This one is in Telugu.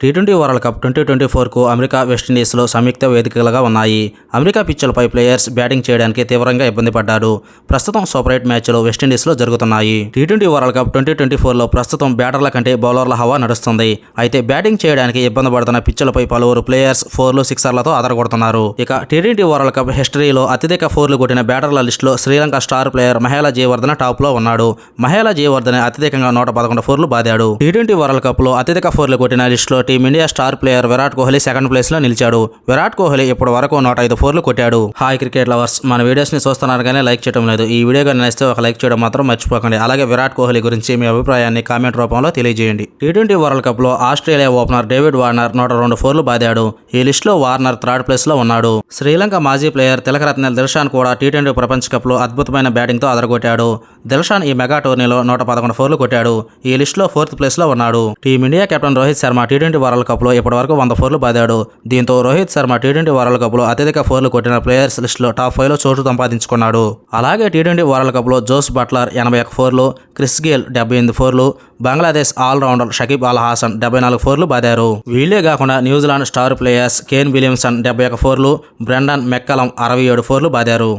టీ20 వరల్డ్ కప్ 2024కు అమెరికా, వెస్టిండీస్లో సంయుక్త వేదికలుగా ఉన్నాయి. అమెరికా పిచ్లపై ప్లేయర్స్ బ్యాటింగ్ చేయడానికి తీవ్రంగా ఇబ్బంది పడ్డారు. ప్రస్తుతం సూపర్ 8 మ్యాచ్లు వెస్టిండీస్లో జరుగుతున్నాయి. టీ20 వరల్డ్ కప్ 2024లో ప్రస్తుతం బ్యాటర్ల కంటే బౌలర్ల హవా నడుస్తుంది. అయితే బ్యాటింగ్ చేయడానికి ఇబ్బంది పడుతున్న పిచ్లపై పలువురు ప్లేయర్స్ 4లు, 6ర్లతో అదరగొడుతున్నారు. ఇక టీ20 వరల్డ్ కప్ హిస్టరీలో అత్యధిక 4లు కొట్టిన బ్యాటర్ల లిస్టులో శ్రీలంక స్టార్ ప్లేయర్ మహేలా జయవర్ధన టాప్లో ఉన్నాడు. మహేలా జయవర్ధన అత్యధికంగా 111 4లు బాదాడు. టీ20 వరల్డ్ కప్లో అత్యధిక 4లు కొట్టిన లిస్టులో team India star player Virat Kohli second ప్లేస్లో నిలిచాడు. విరాట్ కోహ్లీ ఇప్పటి వరకు 105 4లు కొట్టాడు. హాయ్ క్రికెట్ లవర్స్, మన వీడియోస్ని చూస్తున్నారు కానీ లైక్ చేయడం లేదు. ఈ వీడియో కానీ నచ్చితే ఒక లైక్ చేయడం మాత్రం మర్చిపోకండి. అలాగే విరాట్ కోహ్లీ గురించి మీ అభిప్రాయాన్ని కామెంట్ రూపంలో తెలియజేయండి. టీ20 వరల్డ్ కప్లో ఆస్ట్రేలియా ఓపెనర్ డేవిడ్ వార్నర్ 102 4లు బాదాడు. ఈ లిస్టులో వార్నర్ థర్డ్ ప్లేస్లో ఉన్నాడు. శ్రీలంక మాజీ ప్లేయర్ తిలకరత్న దిల్షాన్ కూడా టీ20 ప్రపంచ కప్లో అద్భుతమైన బ్యాటింగ్తో అదరగొట్టాడు. దిల్షాన్ ఈ మెగా టోర్నీలో 111 4లు కొట్టాడు. ఈ లిస్టులో 4th ప్లేస్లో ఉన్నాడు. Team India captain Rohit Sharma T20 world కప్లో ఇప్పటివరకు 100 4లు బాదాడు. దీంతో రోహిత్ శర్మ టీ20 వరల్డ్ కప్లో అత్యధిక 4లు కొట్టిన ప్లేయర్స్ లిస్టులో టాప్ 5లో చోటు సంపాదించుకున్నాడు. అలాగే టీ20 వరల్డ్ కప్లో జోస్ బట్లర్ 81 4లు, క్రిస్ గేల్ 78 4లు, బంగ్లాదేశ్ ఆల్రౌండర్ షకీబ్ అల్ హాసన్ 74 4లు బాదారు. వీళ్లే కాకుండా New Zealand star players Kane Williamson 71 4లు, బ్రెండన్ మెక్కలం 67 4లు బాదారు.